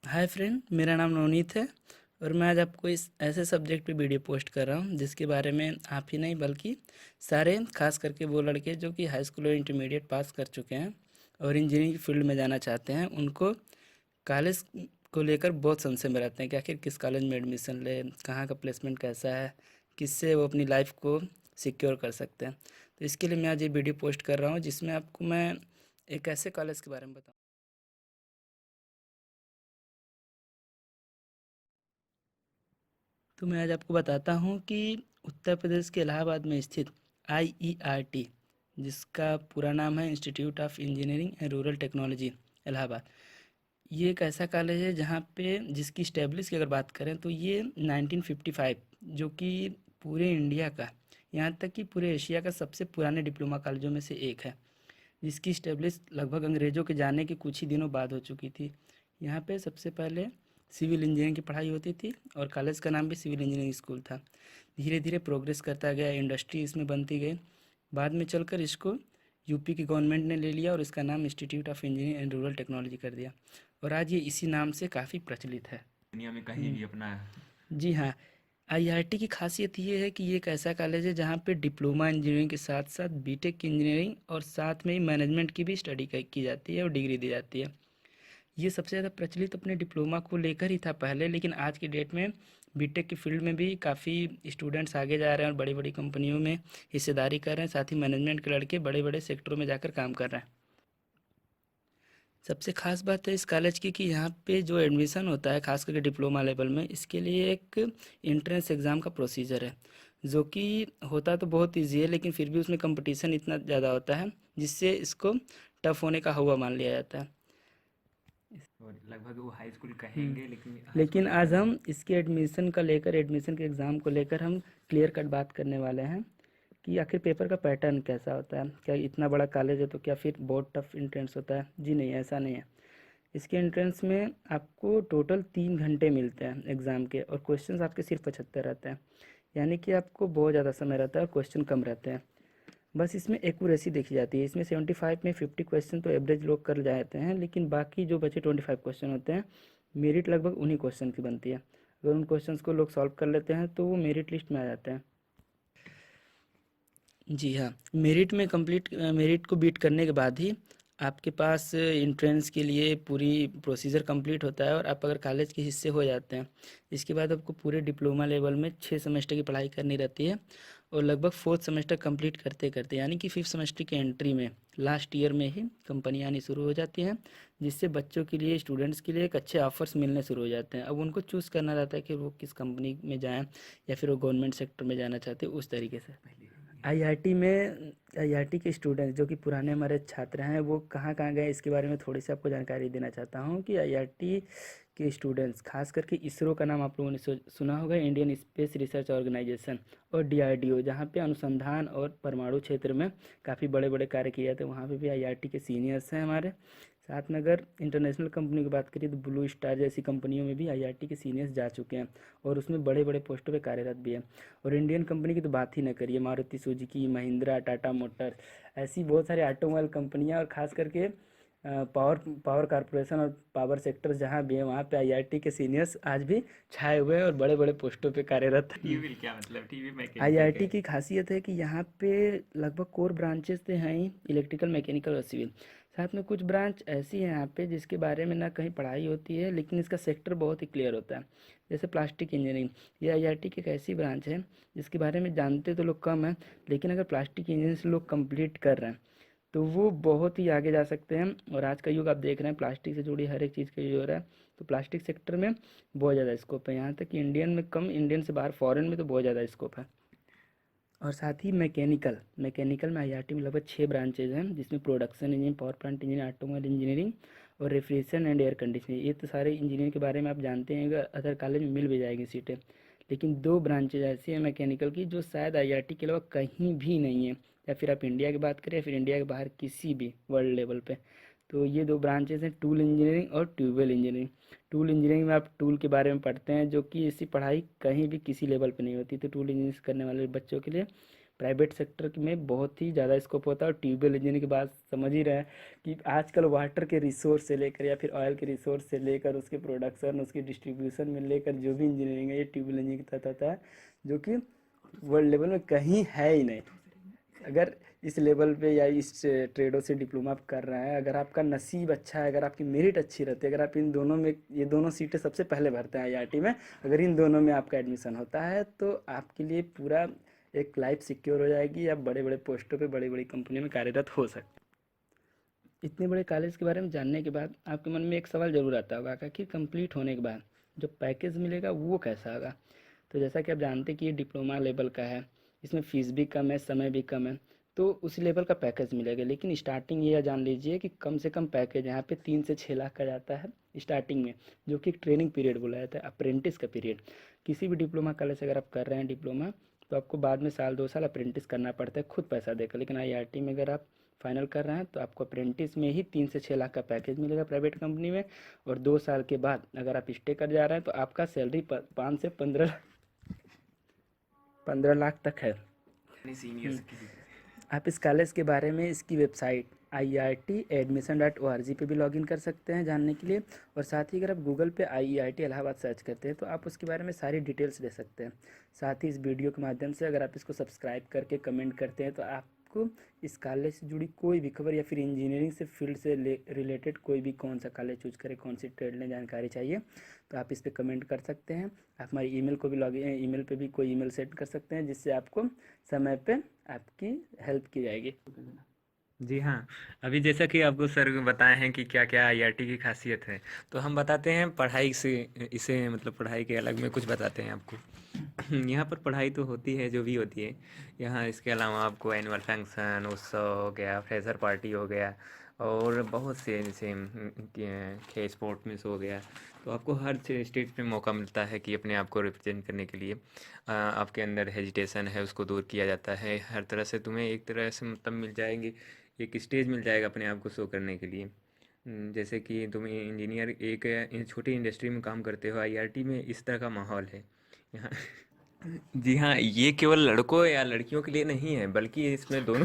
Hi friend, मेरा नाम नवनीत है और मैं आज आपको इस ऐसे सब्जेक्ट पे वीडियो पोस्ट कर रहा हूँ जिसके बारे में आप ही नहीं बल्कि सारे खास करके वो लड़के जो कि हाई स्कूल और इंटरमीडिएट पास कर चुके हैं और इंजीनियरिंग की फील्ड में जाना चाहते हैं, उनको कॉलेज को लेकर बहुत संशय में रहते हैं कि आखिर किस कॉलेज में एडमिशन ले, कहाँ का प्लेसमेंट कैसा है, किससे वो अपनी लाइफ को सिक्योर कर सकते हैं। तो इसके लिए मैं आज ये वीडियो पोस्ट कर रहा हूँ जिसमें आपको मैं एक ऐसे कॉलेज के बारे में बताऊँ। तो मैं आज आपको बताता हूँ कि उत्तर प्रदेश के इलाहाबाद में स्थित IERT, जिसका पूरा नाम है institute of engineering and rural technology Allahabad, ये एक ऐसा कॉलेज है जहाँ पे जिसकी स्टैब्लिश की अगर बात करें तो ये 1955, जो कि पूरे इंडिया का, यहाँ तक कि पूरे एशिया का सबसे पुराने डिप्लोमा कॉलेजों में से एक है, जिसकी स्टैब्लिश लगभग अंग्रेज़ों के जाने के कुछ ही दिनों बाद हो चुकी थी। यहाँ पे सबसे पहले सिविल इंजीनियरिंग की पढ़ाई होती थी और कॉलेज का नाम भी सिविल इंजीनियरिंग स्कूल था। धीरे धीरे प्रोग्रेस करता गया, इंडस्ट्री इसमें बनती गई। बाद में चलकर इसको यूपी की गवर्नमेंट ने ले लिया और इसका नाम institute of engineering and rural technology कर दिया और आज ये इसी नाम से काफ़ी प्रचलित है। दुनिया में कहीं हम्म, भी अपना। जी हाँ। IIT की खासियत ये है कि ये एक ऐसा कॉलेज है जहाँ पे डिप्लोमा इंजीनियरिंग के साथ साथ बीटेक की इंजीनियरिंग और साथ में ही मैनेजमेंट की भी स्टडी की जाती है और डिग्री दी जाती है। ये सबसे ज़्यादा प्रचलित अपने डिप्लोमा को लेकर ही था पहले, लेकिन आज की डेट में बीटेक की फील्ड में भी काफ़ी स्टूडेंट्स आगे जा रहे हैं और बड़ी बड़ी कंपनियों में हिस्सेदारी कर रहे हैं। साथ ही मैनेजमेंट के लड़के बड़े बड़े सेक्टरों में जाकर काम कर रहे हैं। सबसे ख़ास बात है इस कॉलेज की कि यहाँ पे जो एडमिशन होता है खास करके डिप्लोमा लेवल में, इसके लिए एक एंट्रेंस एग्ज़ाम का प्रोसीजर है, जो कि होता तो बहुत ईजी है लेकिन फिर भी उसमें कंपटीशन इतना ज़्यादा होता है जिससे इसको टफ होने का हवा मान लिया जाता है। और लगभग वो हाई स्कूल हम्म, कहेंगे, लेकिन हाई स्कूल लेकिन होता आज नहीं है। हम इसके एडमिशन के एग्ज़ाम को लेकर हम क्लियर कट बात करने वाले हैं कि आखिर पेपर का पैटर्न कैसा होता है। क्या इतना बड़ा कॉलेज है तो क्या फिर बहुत टफ एंट्रेंस होता है? जी नहीं, ऐसा नहीं है। इसके एंट्रेंस में आपको टोटल 3 घंटे मिलते हैं एग्ज़ाम के और क्वेश्चंस आपके सिर्फ 75 रहते हैं, यानी कि आपको बहुत ज़्यादा समय रहता है और क्वेश्चन कम रहते हैं। बस इसमें एक्यूरेसी देखी जाती है। इसमें 75 में 50 क्वेश्चन तो एवरेज लोग कर जाते हैं, लेकिन बाकी जो बचे 25 क्वेश्चन होते हैं, मेरिट लगभग उन्हीं क्वेश्चन की बनती है। अगर उन क्वेश्चंस को लोग सॉल्व कर लेते हैं तो वो मेरिट लिस्ट में आ जाते हैं। जी हाँ, मेरिट को बीट करने के बाद ही आपके पास एंट्रेंस के लिए पूरी प्रोसीजर कंप्लीट होता है और आप अगर कॉलेज के हिस्से हो जाते हैं, इसके बाद आपको पूरे डिप्लोमा लेवल में 6 सेमेस्टर की पढ़ाई करनी रहती है और लगभग फोर्थ सेमेस्टर कंप्लीट करते करते, यानी कि फिफ्थ सेमेस्टर की एंट्री में लास्ट ईयर में ही कंपनी आनी शुरू हो जाती हैं, जिससे बच्चों के लिए, स्टूडेंट्स के लिए एक अच्छे ऑफर्स मिलने शुरू हो जाते हैं। अब उनको चूज़ करना रहता है कि वो किस कंपनी में जाएँ या फिर वो गवर्नमेंट सेक्टर में जाना चाहते हैं, उस तरीके से। आईआईटी में आईआईटी के स्टूडेंट्स जो कि पुराने हमारे छात्र हैं, वो कहाँ कहाँ गए इसके बारे में थोड़ी सी आपको जानकारी देना चाहता हूँ कि आईआईटी के स्टूडेंट्स खास करके इसरो का नाम आप लोगों ने सुना होगा, इंडियन स्पेस रिसर्च ऑर्गेनाइजेशन, और डीआरडीओ, जहाँ पे अनुसंधान और परमाणु क्षेत्र में काफ़ी बड़े बड़े कार्य किए जाते हैं, वहाँ पे भी आईआईटी के सीनियर्स हैं हमारे। साथ में अगर इंटरनेशनल कंपनी की बात करें तो ब्लू स्टार जैसी कंपनियों में भी आईआईटी के सीनियर्स जा चुके हैं और उसमें बड़े बड़े पोस्टों पे कार्यरत भी हैं। और इंडियन कंपनी की तो बात ही ना करिए, मारुति सुजुकी, महिंद्रा, टाटा मोटर्स, ऐसी बहुत सारी ऑटोमोबाइल कंपनियां और ख़ास करके पावर पावर कारपोरेशन और पावर सेक्टर जहाँ भी है वहाँ पे आईआईटी के सीनियर्स आज भी छाए हुए हैं और बड़े बड़े पोस्टों पे कार्यरत हैं। टीवी क्या मतलब, टीवी मैकेनिकल आईआईटी के। की खासियत है कि यहाँ पे लगभग कोर ब्रांचेस तो हैं ही, इलेक्ट्रिकल, मैकेनिकल और सिविल। साथ में कुछ ब्रांच ऐसी हैं यहाँ पे जिसके बारे में ना कहीं पढ़ाई होती है लेकिन इसका सेक्टर बहुत ही क्लियर होता है। जैसे प्लास्टिक इंजीनियरिंग, ये आईआईटी की एक ऐसी ब्रांच है जिसके बारे में जानते तो लोग कम हैं, लेकिन अगर प्लास्टिक इंजीनियरिंग से लोग कंप्लीट कर रहे हैं तो वो बहुत ही आगे जा सकते हैं। और आज का युग आप देख रहे हैं, प्लास्टिक से जुड़ी हर एक चीज़ का यूज हो रहा है, तो प्लास्टिक सेक्टर में बहुत ज़्यादा स्कोप है। यहाँ तक कि इंडियन में कम, इंडियन से बाहर फॉरेन में तो बहुत ज़्यादा स्कोप है। और साथ ही मैकेनिकल में आईआईटी में लगभग 6 ब्रांचेज हैं, जिसमें production engineering, power plant engineering, automobile engineering और रेफ्रिजरेशन एंड एयर कंडीशनिंग। ये तो सारे इंजीनियरिंग के बारे में आप जानते हैं, अगर अदर कॉलेज में मिल भी जाएगी सीटें, लेकिन 2 ब्रांचेज ऐसी हैं मैकेनिकल की जो शायद आईआईटी के अलावा कहीं भी नहीं है, या फिर आप इंडिया की बात करें या फिर इंडिया के बाहर किसी भी वर्ल्ड लेवल पे। तो ये 2 ब्रांचेज हैं, टूल इंजीनियरिंग और ट्यूबवेल इंजीनियरिंग। टूल इंजीनियरिंग में आप टूल के बारे में पढ़ते हैं, जो कि इसकी पढ़ाई कहीं भी किसी लेवल पे नहीं होती, तो टूल इंजीनियरिंग करने वाले बच्चों के लिए प्राइवेट सेक्टर में बहुत ही ज़्यादा स्कोप होता है। और ट्यूबवेल इंजीनियरिंग की बात समझ ही रहे हैं कि आजकल वाटर के रिसोर्स से लेकर या फिर ऑयल के रिसोर्स से लेकर उसके प्रोडक्शन, उसकी डिस्ट्रीब्यूशन में लेकर जो भी इंजीनियरिंग है ये ट्यूबवेल इंजीनियरिंग के तहत आता है, जो कि वर्ल्ड लेवल में कहीं है ही नहीं। अगर इस लेवल पे या इस ट्रेडों से डिप्लोमा आप कर रहे हैं, अगर आपका नसीब अच्छा है, अगर आपकी मेरिट अच्छी रहती है, अगर आप इन दोनों में, ये दोनों सीटें सबसे पहले भरते हैं आईआईटी में, अगर इन दोनों में आपका एडमिशन होता है तो आपके लिए पूरा एक लाइफ सिक्योर हो जाएगी। आप बड़े बड़े पोस्टों पे बड़ी बड़ी कंपनी में कार्यरत हो सकते। इतने बड़े कॉलेज के बारे में जानने के बाद आपके मन में एक सवाल ज़रूर आता होगा कि आखिर कंप्लीट होने के बाद जो पैकेज मिलेगा वो कैसा होगा। तो जैसा कि आप जानते हैं कि ये डिप्लोमा लेवल का है, इसमें फ़ीस भी कम है, समय भी कम है, तो उसी लेवल का पैकेज मिलेगा। लेकिन स्टार्टिंग ये जान लीजिए कि कम से कम पैकेज यहाँ पे 3 से 6 लाख का जाता है स्टार्टिंग में, जो कि एक ट्रेनिंग पीरियड बोला जाता है, अप्रेंटिस का पीरियड। किसी भी डिप्लोमा कॉलेज से अगर आप कर रहे हैं डिप्लोमा, तो आपको बाद में साल 2 साल अप्रेंटिस करना पड़ता है खुद पैसा देकर। लेकिन आईआईटी में अगर आप फाइनल कर रहे हैं तो आपको अप्रेंटिस में ही 3 से 6 लाख का पैकेज मिलेगा प्राइवेट कंपनी में। और 2 साल के बाद अगर आप स्टे कर जा रहे हैं तो आपका सैलरी 5 से 15 लाख तक है। अपने सीनियर्स की। आप इस कॉलेज के बारे में इसकी वेबसाइट iitatadmission.org पे भी लॉगिन कर सकते हैं जानने के लिए। और साथ ही अगर आप गूगल पे IIT इलाहाबाद सर्च करते हैं तो आप उसके बारे में सारी डिटेल्स ले सकते हैं। साथ ही इस वीडियो के माध्यम से अगर आप इसको सब्सक्राइब करके कमेंट करते हैं तो आपको इस कॉलेज से जुड़ी कोई भी खबर या फिर इंजीनियरिंग से फील्ड से रिलेटेड कोई भी, कौन सा कॉलेज चूज करें, कौन सी ट्रेड लें, जानकारी चाहिए तो आप इस पर कमेंट कर सकते हैं। आप हमारी ईमेल को भी ईमेल पे भी कोई ईमेल सेंड कर सकते हैं, जिससे आपको समय पे आपकी हेल्प की जाएगी। जी हाँ, अभी जैसा कि आपको सर बताए हैं कि क्या क्या आईआईटी की खासियत है, तो हम बताते हैं पढ़ाई से, इसे मतलब पढ़ाई के अलग में कुछ बताते हैं आपको। यहाँ पर पढ़ाई तो होती है जो भी होती है यहाँ, इसके अलावा आपको एनुअल फंक्शन, उत्सव हो गया, फ्रेशर पार्टी हो गया, और बहुत से जैसे खेल स्पोर्ट में हो गया, तो आपको हर स्टेज पे मौका मिलता है कि अपने आप को रिप्रेजेंट करने के लिए आपके अंदर हेजिटेशन है उसको दूर किया जाता है। हर तरह से तुम्हें एक तरह से मतलब मिल जाएंगे, एक स्टेज मिल जाएगा अपने आप को शो करने के लिए। जैसे कि तुम इंजीनियर एक छोटी इंडस्ट्री में काम करते हो, आईआईटी में इस तरह का माहौल है यहाँ। जी हाँ, ये केवल लड़कों या लड़कियों के लिए नहीं है, बल्कि इसमें दोनों